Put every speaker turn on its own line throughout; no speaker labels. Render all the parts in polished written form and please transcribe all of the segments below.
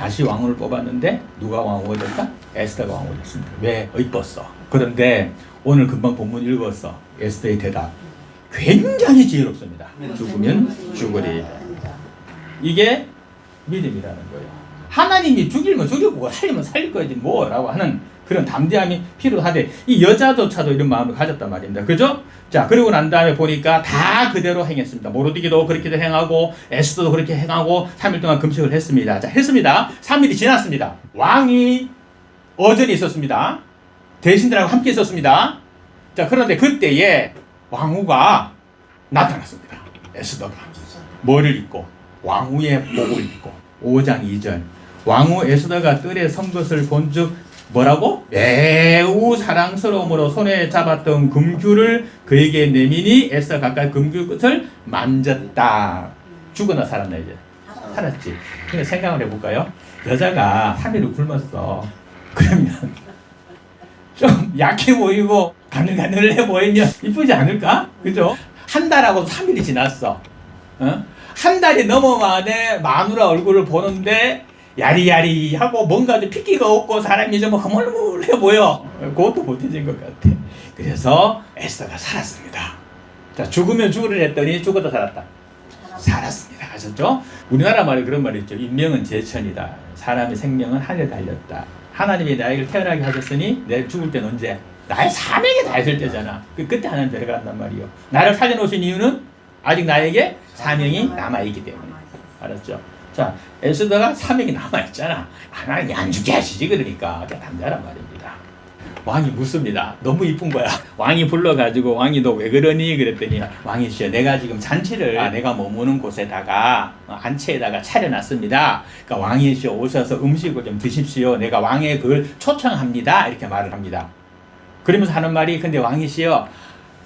다시 왕후를 뽑았는데 누가 왕후가 됐다? 에스더가 왕후가 됐습니다. 왜? 이뻤어. 그런데 오늘 금방 본문 읽었어. 에스더의 대답. 굉장히 지혜롭습니다. 죽으면 죽으리. 이게 믿음이라는 거예요. 하나님이 죽이면 죽이고 살리면 살릴 거야지 뭐라고 하는 그런 담대함이 필요하대. 이 여자조차도 이런 마음을 가졌단 말입니다. 그죠? 자, 그리고 난 다음에 보니까 다 그대로 행했습니다. 모르디게도 그렇게 행하고 에스더도 그렇게 행하고 3일 동안 금식을 했습니다. 자, 했습니다. 3일이 지났습니다. 왕이 어전이 있었습니다. 대신들하고 함께 있었습니다. 자, 그런데 그때에 왕후가 나타났습니다. 에스더가 뭐를 입고 왕후의 복을 입고 5장 2절 왕후 에스더가 뜰에 선 것을 본즉 뭐라고? 매우 사랑스러움으로 손에 잡았던 금규를 그에게 내미니 에스더 가까이 금규 끝을 만졌다. 죽었나 살았나 이제? 살았지. 근데 생각을 해볼까요? 여자가 3일을 굶었어. 그러면 좀 약해 보이고 가늘가늘해 보이면 이쁘지 않을까? 그죠? 한 달하고 3일이 지났어. 어? 한 달이 넘어만에 마누라 얼굴을 보는데 야리야리하고 뭔가 좀 핏기가 없고 사람이 좀 허물물해 보여. 그것도 못해진 것 같아. 그래서 에스더가 살았습니다. 자, 죽으면 죽으려 했더니 죽었다 살았다. 살았습니다. 아셨죠? 우리나라 말에 그런 말이 있죠. 인명은 제천이다. 사람의 생명은 하늘에 달렸다. 하나님이 나에게 태어나게 하셨으니 내 죽을 때는 언제? 나의 사명이 다했을 때잖아. 그때 하나님 데려간단 말이요. 나를 살려놓으신 이유는 아직 나에게 사명이 남아있기 때문에. 알았죠? 자, 에스더가 사명이 남아있잖아. 하나님이 안 죽게 하시지. 그러니까 담대하란 말입니다. 왕이 묻습니다. 너무 이쁜 거야. 왕이 불러가지고 왕이 너 왜 그러니? 그랬더니 왕이시여 내가 지금 잔치를 내가 머무는 곳에다가 안채에다가 차려놨습니다. 그러니까 왕이시여 오셔서 음식을 좀 드십시오. 내가 왕의 그걸 초청합니다. 이렇게 말을 합니다. 그러면서 하는 말이 근데 왕이시여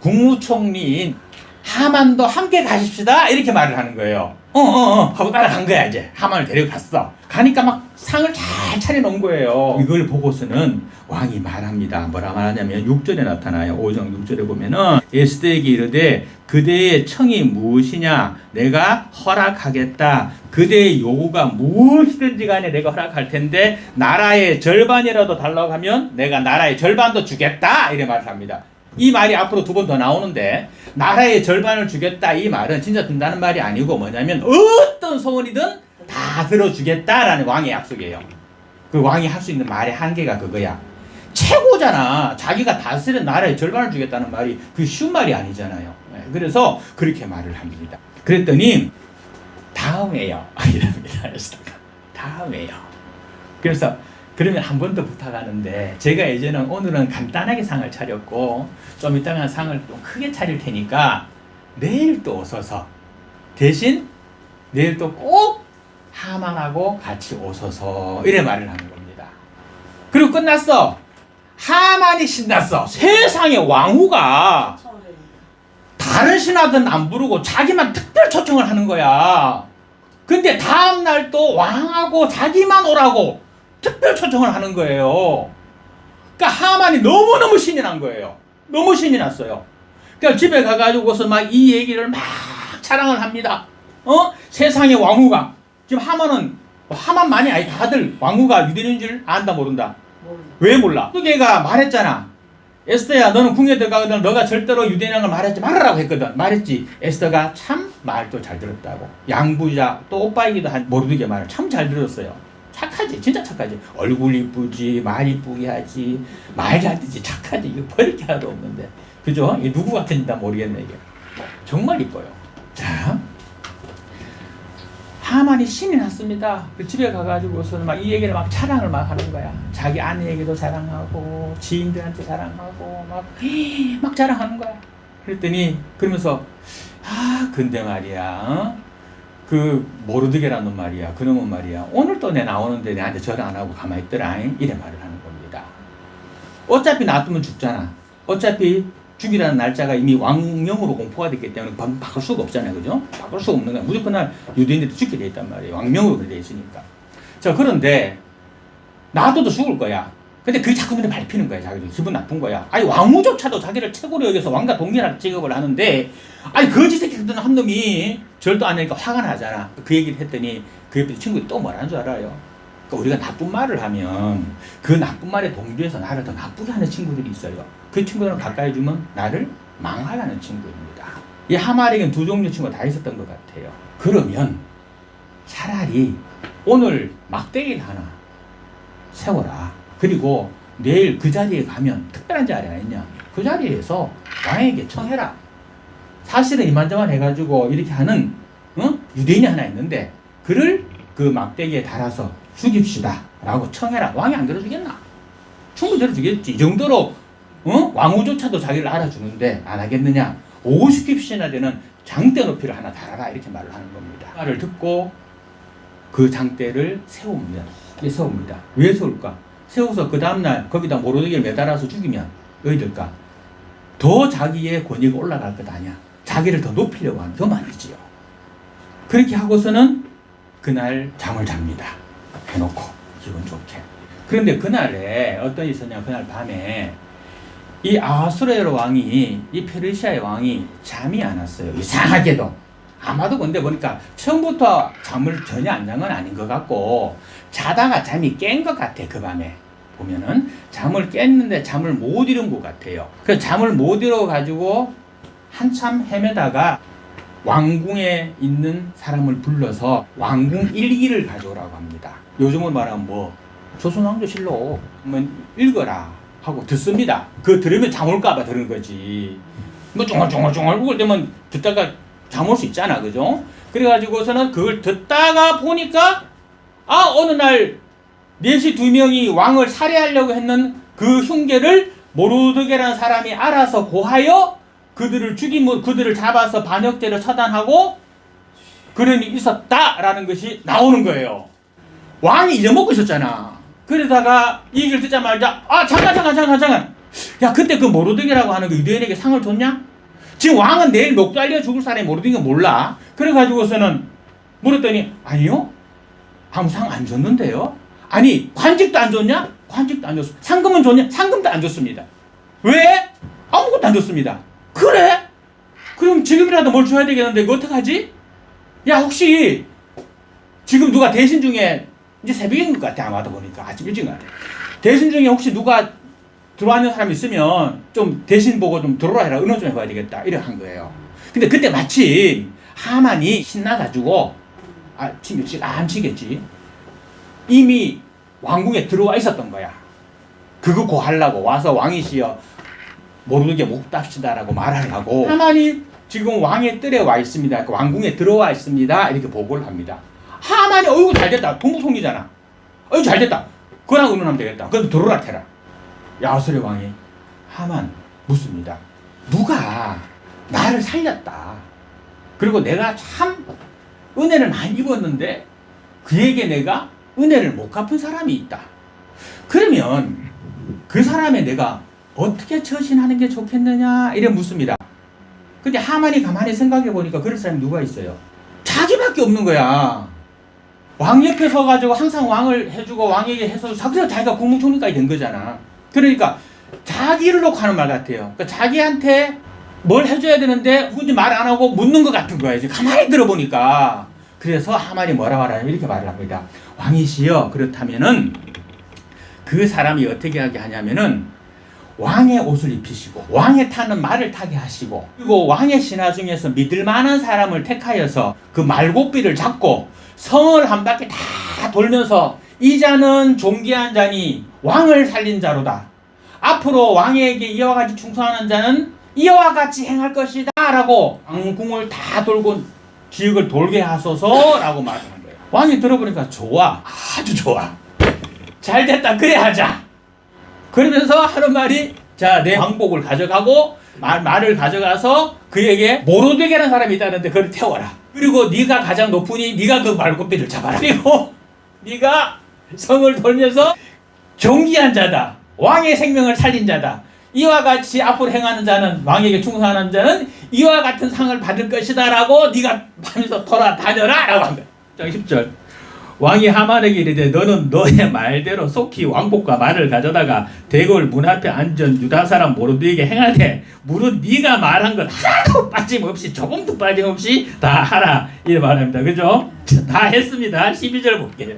국무총리인 하만도 함께 가십시다. 이렇게 말을 하는 거예요. 하고 따라간 거야 이제. 하만을 데려갔어. 가니까 막 상을 잘 차려놓은 거예요. 이걸 보고서는 왕이 말합니다. 뭐라 말하냐면 6절에 나타나요. 5장 6절에 보면은 에스더에게 이르되 그대의 청이 무엇이냐 내가 허락하겠다. 그대의 요구가 무엇이든지 간에 내가 허락할 텐데 나라의 절반이라도 달라고 하면 내가 나라의 절반도 주겠다. 이래 말을 합니다. 이 말이 앞으로 2번 더 나오는데 나라의 절반을 주겠다 이 말은 진짜 든다는 말이 아니고 뭐냐면 어떤 소원이든 다 들어주겠다라는 왕의 약속이에요. 그 왕이 할 수 있는 말의 한계가 그거야. 최고잖아. 자기가 다스리는 나라의 절반을 주겠다는 말이 그 쉬운 말이 아니잖아요. 그래서 그렇게 말을 합니다. 그랬더니 다음에요. 이랍니다. 다음에요. 그래서 그러면 한 번 더 부탁하는데 제가 예전에 오늘은 간단하게 상을 차렸고 좀 이따가 상을 좀 크게 차릴 테니까 내일 또 오셔서 대신 내일 또 꼭 하만하고 같이 오셔서 이래 말을 하는 겁니다. 그리고 끝났어. 하만이 신났어. 세상에 왕후가 다른 신하들은 안 부르고 자기만 특별 초청을 하는 거야. 근데 다음날 또 왕하고 자기만 오라고 특별 초청을 하는 거예요. 그러니까 하만이 너무너무 신이 난 거예요. 너무 신이 났어요. 그러니까 집에 가가지고서 막 이 얘기를 막 자랑을 합니다. 세상에 왕후가 지금 하만만이 아니 다들 왕후가 유대인인 줄 안다 모른다. 왜 몰라? 걔가 말했잖아. 에스더야 너는 궁에 들어가거든 너가 절대로 유대인인 걸 말하지 말으라고 했거든. 말했지. 에스더가 참 말도 잘 들었다고. 양부자 또 오빠이기도 한 모르게 말을 참 잘 들었어요. 착하지. 진짜 착하지. 얼굴 이쁘지. 말 이쁘게 하지. 말 잘 듣지. 착하지. 이거 버릴 게 하나도 없는데. 그죠? 이게 누구 같은지 나 모르겠네 이게. 정말 이뻐요. 자, 하만이 신이 났습니다. 그 집에 가가지고서는 막 이 얘기를 막 자랑을 막 하는 거야. 자기 아내에게도 자랑하고 지인들한테 자랑하고 막 자랑하는 거야. 그랬더니 그러면서 근데 말이야. 그 모르드게라는 말이야. 그놈은 말이야. 오늘 또 내 나오는데 내한테 절 안 하고 가만히 있더라. 이래 말을 하는 겁니다. 어차피 놔두면 죽잖아. 어차피 죽이라는 날짜가 이미 왕명으로 공포가 됐기 때문에 바꿀 수가 없잖아요. 그죠? 바꿀 수가 없는 거야. 무조건 날 유대인들이 죽게 돼 있단 말이에요. 왕명으로 돼 있으니까. 자, 그런데 놔둬도 죽을 거야. 근데 그게 자꾸 눈에 밟히는 거야. 자기도 기분 나쁜 거야. 아니 왕후조차도 자기를 최고로 여겨서 왕과 동일한 직업을 하는데 아니 거지 새끼 같은 한 놈이 절도 안 하니까 화가 나잖아. 그 얘기를 했더니 그 옆에 친구들이 또 뭐라는 줄 알아요? 그러니까 우리가 나쁜 말을 하면 그 나쁜 말에 동조해서 나를 더 나쁘게 하는 친구들이 있어요. 그 친구들은 가까이 주면 나를 망하게 하는 친구입니다. 이 하마에게는 두 종류 친구가 다 있었던 것 같아요. 그러면 차라리 오늘 막대기를 하나 세워라. 그리고 내일 그 자리에 가면 특별한 자리가 있냐? 그 자리에서 왕에게 청해라. 사실은 이만저만 해가지고 이렇게 하는 유대인이 하나 있는데 그를 그 막대기에 달아서 죽입시다 라고 청해라. 왕이 안 들어주겠나? 충분히 들어주겠지. 이 정도로 왕후조차도 자기를 알아주는데 안 하겠느냐? 50깁시나 되는 장대 높이를 하나 달아라 이렇게 말을 하는 겁니다. 말을 듣고 그 장대를 세웁니다. 왜 세울까? 세워서 그 다음날 거기다 모로드기를 매달아서 죽이면 어디 될까? 더 자기의 권위가 올라갈 것 아니야. 자기를 더 높이려고 하는 그 말이지요. 그렇게 하고서는 그날 잠을 잡니다. 해놓고 기분 좋게. 그런데 그날에 어떤 일이 있었냐? 그날 밤에 이 아하수에로 왕이, 이 페르시아의 왕이 잠이 안 왔어요. 이상하게도. 아마도 근데 보니까 처음부터 잠을 전혀 안 잔 건 아닌 것 같고 자다가 잠이 깬 것 같아. 그 밤에 보면은 잠을 깼는데 잠을 못 이룬 것 같아요. 그래서 잠을 못 이뤄 가지고 한참 헤매다가 왕궁에 있는 사람을 불러서 왕궁 일기를 가져오라고 합니다. 요즘은 말하면 뭐 조선왕조실록 한번 읽어라 하고 듣습니다. 그거 들으면 잠 올까봐 들은 거지. 뭐 쫑알쫑알쫑알 울을 때면 듣다가 잠 올 수 있잖아, 그죠? 그래가지고서는 그걸 듣다가 보니까 어느 날 넷이 두 명이 왕을 살해하려고 했는 그 흉계를 모르드게라는 사람이 알아서 고하여 그들을 죽이고 그들을 잡아서 반역죄를 처단하고 그런 일이 있었다라는 것이 나오는 거예요. 왕이 잊어먹고 있었잖아. 그러다가 이 얘기를 듣자마자 잠깐 야, 그때 그 모르드게라고 하는 그 유대인에게 상을 줬냐? 지금 왕은 내일 녹달려 죽을 사람이 모르드게 몰라. 그래가지고서는 물었더니 아니요, 아무 상 안 줬는데요. 아니, 관직도 안 줬냐? 관직도 안 줬습니다. 상금은 줬냐? 상금도 안 줬습니다. 왜? 아무것도 안 줬습니다. 그래? 그럼 지금이라도 뭘 줘야 되겠는데 이거 어떡하지? 야, 혹시 지금 누가 대신 중에 이제 새벽인 것 같아. 아마도 보니까 아침 일찍인 것 같아. 대신 중에 혹시 누가 들어와 있는 사람 있으면 좀 대신 보고 좀 들어오라 해라. 의논 좀 해봐야 되겠다. 이렇게 한 거예요. 근데 그때 마침 하만이 신나가지고 지금 일찍 안 치겠지. 이미 왕궁에 들어와 있었던 거야. 그거 고하려고 와서 왕이시여 모르게 묵답시다라고 말하려고 하만이 지금 왕의 뜰에 와 있습니다. 왕궁에 들어와 있습니다. 이렇게 보고를 합니다. 하만이 어이구 잘됐다. 동부총리잖아. 어이구 잘됐다. 그거랑 의논하면 되겠다. 그럼 들어오라 해라. 야하수의 왕이 하만 묻습니다. 누가 나를 살렸다. 그리고 내가 참 은혜를 많이 입었는데 그에게 내가 은혜를 못 갚은 사람이 있다. 그러면 그 사람에 내가 어떻게 처신하는 게 좋겠느냐 이래 묻습니다. 근데 하만이 가만히 생각해 보니까 그럴 사람이 누가 있어요? 자기밖에 없는 거야. 왕 옆에 서가지고 항상 왕을 해주고 왕에게 해서 그래서 자기가 국무총리까지 된 거잖아. 그러니까 자기를 놓고 하는 말 같아요. 그러니까 자기한테 뭘 해줘야 되는데 누군지 말 안 하고 묻는 것 같은 거예요. 지금 가만히 들어보니까. 그래서 하만이 뭐라고 하냐면 이렇게 말을 합니다. 왕이시여, 그렇다면은 그 사람이 어떻게 하게 하냐면은 왕의 옷을 입히시고 왕의 타는 말을 타게 하시고 그리고 왕의 신하 중에서 믿을 만한 사람을 택하여서 그 말고삐를 잡고 성을 한 바퀴 다 돌면서 이 자는 존귀한 자니 왕을 살린 자로다. 앞으로 왕에게 이와 같이 충성하는 자는 이와 같이 행할 것이다 라고 왕궁을 다 돌고 지역을 돌게 하소서 라고 말하는 거예요. 왕이 들어보니까 좋아, 아주 좋아, 잘됐다, 그래 하자. 그러면서 하는 말이 자, 내 왕복을 가져가고 말을 가져가서 그에게 모로드게라는 사람이 있다는데 그를 태워라. 그리고 네가 가장 높으니 네가 그 말고삐를 잡아라. 그리고 네가 성을 돌면서 존귀한 자다, 왕의 생명을 살린 자다, 이와 같이 앞으로 행하는 자는 왕에게 충성하는 자는 이와 같은 상을 받을 것이다 라고 네가 하면서 돌아다녀라 라고 한 거야. 10절 왕이 하만에게 이르되 너는 너의 말대로 속히 왕복과 말을 가져다가 대궐 문 앞에 앉은 유다 사람 모르드에게 행하되 무릇 네가 말한 것 하나도 빠짐없이 조금도 빠짐없이 다 하라 이렇게 말합니다. 그죠? 다 했습니다. 12절 볼게요.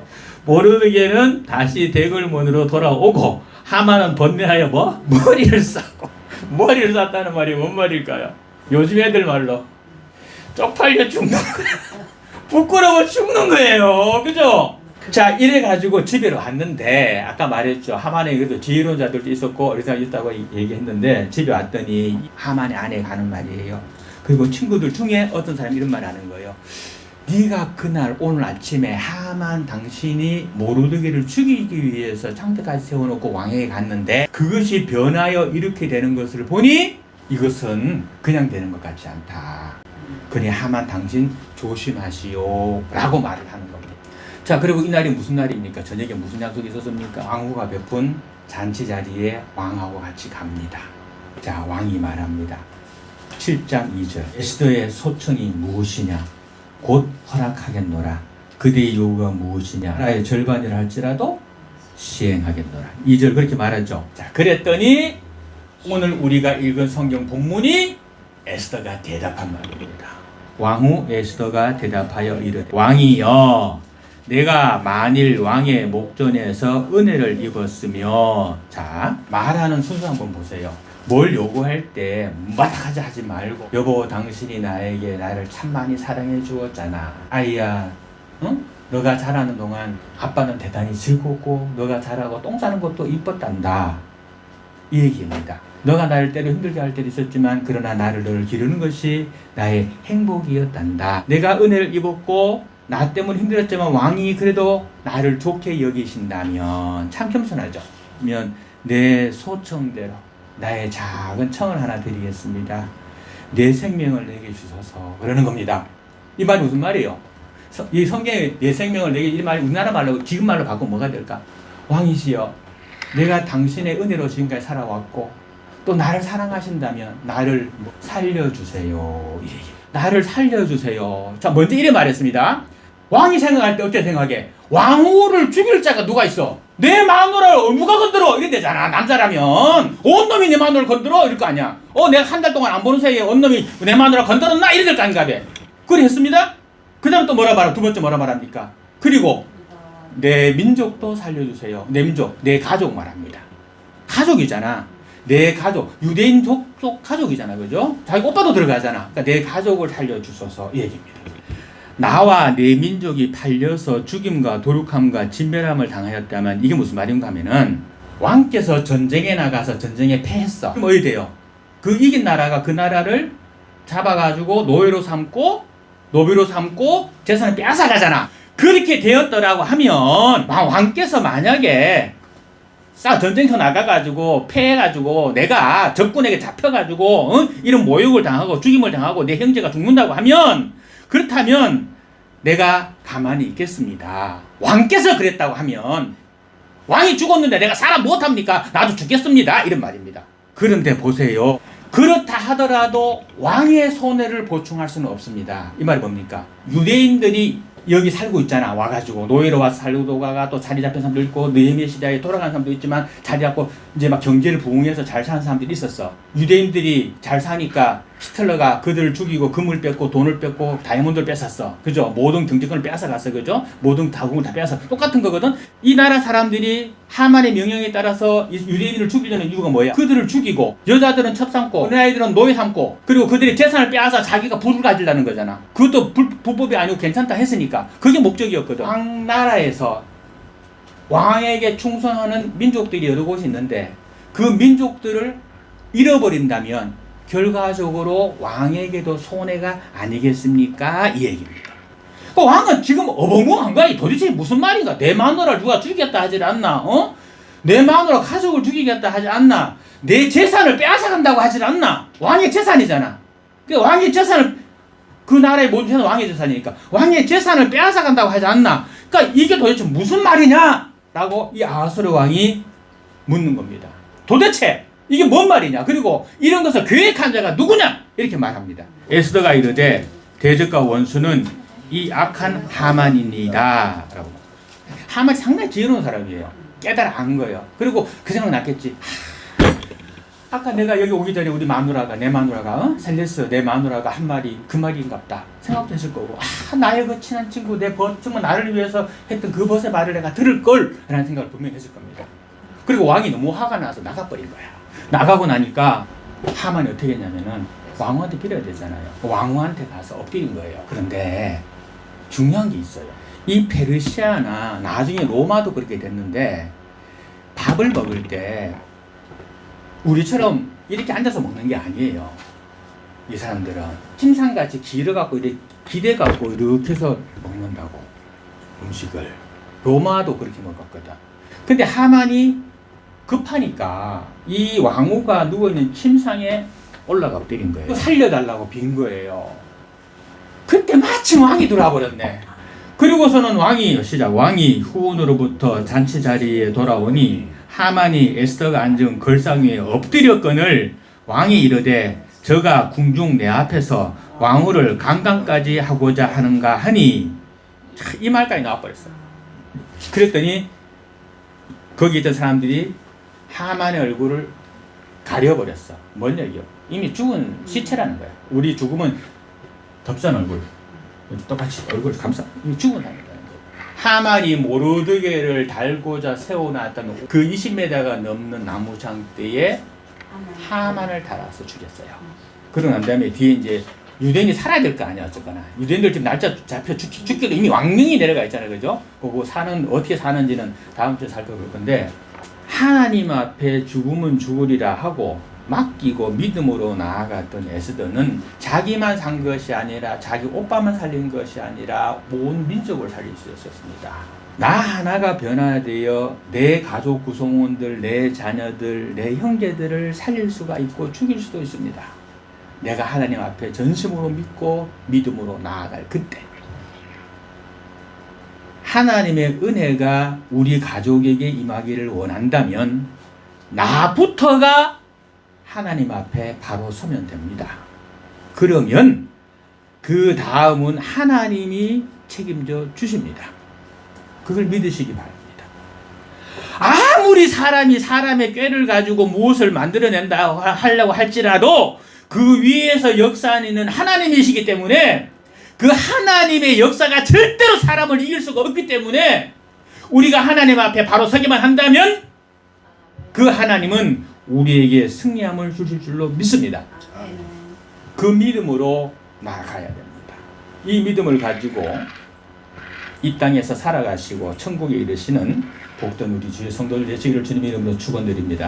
모르드게는 다시 대궐문으로 돌아오고 하만은 번뇌하여 뭐? 머리를 쌌고. 머리를 쌌다는 말이 뭔 말일까요? 요즘 애들 말로 쪽팔려 죽는 거예요. 부끄러워 죽는 거예요. 그죠? 자, 이래가지고 집에 왔는데, 아까 말했죠. 하만에 그래도 지혜로운 자들도 있었고, 어리석은 자들도 있다고 얘기했는데, 집에 왔더니 하만의 아내가 하는 말이에요. 그리고 친구들 중에 어떤 사람이 이런 말 하는 거예요. 네가 그날 오늘 아침에 하만 당신이 모르드게를 죽이기 위해서 창대까지 세워놓고 왕에게 갔는데, 그것이 변하여 이렇게 되는 것을 보니 이것은 그냥 되는 것 같지 않다. 그러니 하만 당신 조심하시오 라고 말을 하는 겁니다. 자, 그리고 이날이 무슨 날입니까? 저녁에 무슨 약속이 있었습니까? 왕후가 베푼 잔치 자리에 왕하고 같이 갑니다. 자, 왕이 말합니다. 7장 2절 에스더의 소청이 무엇이냐? 곧 허락하겠노라. 그대의 요구가 무엇이냐? 나라의 절반이라 할지라도 시행하겠노라. 2절 그렇게 말하죠. 자, 그랬더니 오늘 우리가 읽은 성경 본문이 에스더가 대답한 말입니다. 왕후 에스더가 대답하여 이르되 왕이여 내가 만일 왕의 목전에서 은혜를 입었으며, 자, 말하는 순서 한번 보세요. 뭘 요구할 때 마닥하지 하지 말고, 여보 당신이 나를 참 많이 사랑해 주었잖아. 아이야, 응? 너가 자라는 동안 아빠는 대단히 즐겁고 너가 자라고 똥 싸는 것도 이뻤단다. 이 얘기입니다. 너가 나를 때로 힘들게 할 때도 있었지만 그러나 나를 늘 기르는 것이 나의 행복이었단다. 내가 은혜를 입었고 나 때문에 힘들었지만 왕이 그래도 나를 좋게 여기신다면 참 겸손하죠. 그러면 내 소청대로 나의 작은 청을 하나 드리겠습니다. 내 생명을 내게 주소서. 그러는 겁니다. 이 말이 무슨 말이에요? 이 성경에 내 생명을 내게, 이 말이 우리나라 말로 지금 말로 바꾸면 뭐가 될까? 왕이시여 내가 당신의 은혜로 지금까지 살아왔고 또 나를 사랑하신다면 나를 살려주세요. 나를 살려주세요. 자, 먼저 이래 말했습니다. 왕이 생각할 때 어떻게 생각해? 왕후를 죽일 자가 누가 있어? 내 마누라를 누가 건드려? 이래 되잖아. 남자라면 온 놈이 내 마누라를 건드려? 이럴 거 아니야. 내가 한 달 동안 안 보는 사이에 온 놈이 내 마누라를 건드렸나? 이래 될 거 아닌가 봐. 그래 했습니다. 그 다음 또 뭐라 말합니까? 두 번째 뭐라 말합니까? 그리고 내 민족도 살려주세요. 내 민족, 내 가족 말합니다. 가족이잖아. 내 가족, 유대인 속 가족이잖아. 그죠? 자기 오빠도 들어가잖아. 그러니까 내 가족을 살려주소서 이 얘기입니다. 나와 내 민족이 팔려서 죽임과 도륙함과 진멸함을 당하였다면 이게 무슨 말인가 하면은 왕께서 전쟁에 나가서 전쟁에 패했어. 그럼 어디 돼요? 그 이긴 나라가 그 나라를 잡아가지고 노예로 삼고 재산을 빼앗아가잖아. 그렇게 되었더라고 하면 왕께서 만약에 전쟁터 나가가지고 패해가지고 내가 적군에게 잡혀가지고 이런 모욕을 당하고 죽임을 당하고 내 형제가 죽는다고 하면, 그렇다면 내가 가만히 있겠습니다. 왕께서 그랬다고 하면 왕이 죽었는데 내가 살아 못합니까? 나도 죽겠습니다. 이런 말입니다. 그런데 보세요. 그렇다 하더라도 왕의 손해를 보충할 수는 없습니다. 이 말이 뭡니까? 유대인들이 여기 살고 있잖아. 와가지고 노예로 와서 살고 가가 또 자리 잡힌 사람도 있고 느헤미야 시대에 돌아간 사람도 있지만 자리 잡고 이제 막 경제를 부흥해서 잘 사는 사람들이 있었어. 유대인들이 잘 사니까 히틀러가 그들을 죽이고 금을 뺏고 돈을 뺏고 다이아몬드를 뺏었어. 그죠? 모든 경제권을 뺏어갔어. 그죠? 모든 다국을 다 뺏어. 똑같은 거거든. 이 나라 사람들이 하만의 명령에 따라서 유대인을 죽이려는 이유가 뭐야? 그들을 죽이고 여자들은 첩삼고 어린아이들은 노예 삼고 그리고 그들이 재산을 빼앗아 자기가 부를 가지려는 거잖아. 그것도 불법이 아니고 괜찮다 했으니까 그게 목적이었거든. 왕 나라에서 왕에게 충성하는 민족들이 여러 곳이 있는데 그 민족들을 잃어버린다면 결과적으로 왕에게도 손해가 아니겠습니까? 이 얘기입니다. 그 왕은 지금 어벙벙한 거야. 도대체 무슨 말인가? 내 마누라를 누가 죽이겠다 하지 않나? 내 마누라 가족을 죽이겠다 하지 않나? 내 재산을 빼앗아간다고 하지 않나? 왕의 재산이잖아. 그 왕의 재산을, 그 나라의 모든 재산은 왕의 재산이니까 왕의 재산을 빼앗아간다고 하지 않나? 그러니까 이게 도대체 무슨 말이냐? 라고 이 아하수르 왕이 묻는 겁니다. 도대체 이게 뭔 말이냐? 그리고 이런 것을 계획한 자가 누구냐? 이렇게 말합니다. 에스더가 이르되 대적과 원수는 이 악한 하만입니다. 라고. 하만이 상당히 지혜로운 사람이에요. 깨달아 안 거예요. 그리고 그 생각 났겠지. 아까 내가 여기 오기 전에 우리 마누라가 내 마누라가 셀레스 내 마누라가 한 말이 그 말인갑다 생각도 했을 거고, 나의 그 친한 친구 내 버쯤은 나를 위해서 했던 그 벗의 말을 내가 들을 걸 라는 생각을 분명히 했을 겁니다. 그리고 왕이 너무 화가 나서 나가버린 거야. 나가고 나니까 하만이 어떻게 했냐면은 왕후한테 빌어야 되잖아요. 왕후한테 가서 엎드린 거예요. 그런데 중요한 게 있어요. 이 페르시아나 나중에 로마도 그렇게 됐는데, 밥을 먹을 때 우리처럼 이렇게 앉아서 먹는 게 아니에요. 이 사람들은 침상같이 길어갖고 이렇게 기대갖고 이렇게 해서 먹는다고, 음식을. 로마도 그렇게 먹었거든. 근데 하만이 급하니까 이 왕후가 누워있는 침상에 올라가 버린 거예요. 살려달라고 빈 거예요. 그때 마침 왕이 들어와 버렸네. 그리고서는 왕이 후원으로부터 잔치 자리에 돌아오니 하만이 에스더가 앉은 걸상 위에 엎드렸거늘 왕이 이르되 저가 궁중 내 앞에서 왕후를 강간까지 하고자 하는가 하니, 이 말까지 나와버렸어. 그랬더니 거기 있던 사람들이 하만의 얼굴을 가려버렸어. 뭔 얘기요? 이미 죽은 시체라는 거야. 우리 죽으면 덥산 얼굴 똑같이 얼굴을 감싸, 죽은 사람이라는 거야. 하만이 모르드게를 달고자 세워놨던 그 20m가 넘는 나무 장대에 하만을 달아서 죽였어요. 그러고 난 다음에 뒤에 이제 유대인이 살아야 될 거 아니야. 어쨌거나 유대인들 지금 날짜 잡혀 죽기도 이미 왕명이 내려가 있잖아요. 그죠? 그거 어떻게 사는지는 다음 주에 살펴볼 건데, 하나님 앞에 죽으면 죽으리라 하고 맡기고 믿음으로 나아갔던 에스더는 자기만 산 것이 아니라 자기 오빠만 살린 것이 아니라 온 민족을 살릴 수 있었습니다. 나 하나가 변화되어 내 가족 구성원들, 내 자녀들, 내 형제들을 살릴 수가 있고 죽일 수도 있습니다. 내가 하나님 앞에 전심으로 믿고 믿음으로 나아갈 그때, 하나님의 은혜가 우리 가족에게 임하기를 원한다면 나부터가 하나님 앞에 바로 서면 됩니다. 그러면 그 다음은 하나님이 책임져 주십니다. 그걸 믿으시기 바랍니다. 아무리 사람이 사람의 꾀를 가지고 무엇을 만들어낸다 하려고 할지라도 그 위에서 역사하는 하나님이시기 때문에, 그 하나님의 역사가 절대로 사람을 이길 수가 없기 때문에 우리가 하나님 앞에 바로 서기만 한다면 그 하나님은 우리에게 승리함을 주실 줄로 믿습니다. 그 믿음으로 나아가야 됩니다. 이 믿음을 가지고 이 땅에서 살아가시고 천국에 이르시는 복된 우리 주의 성도들 되시기를 주님의 이름으로 축원드립니다.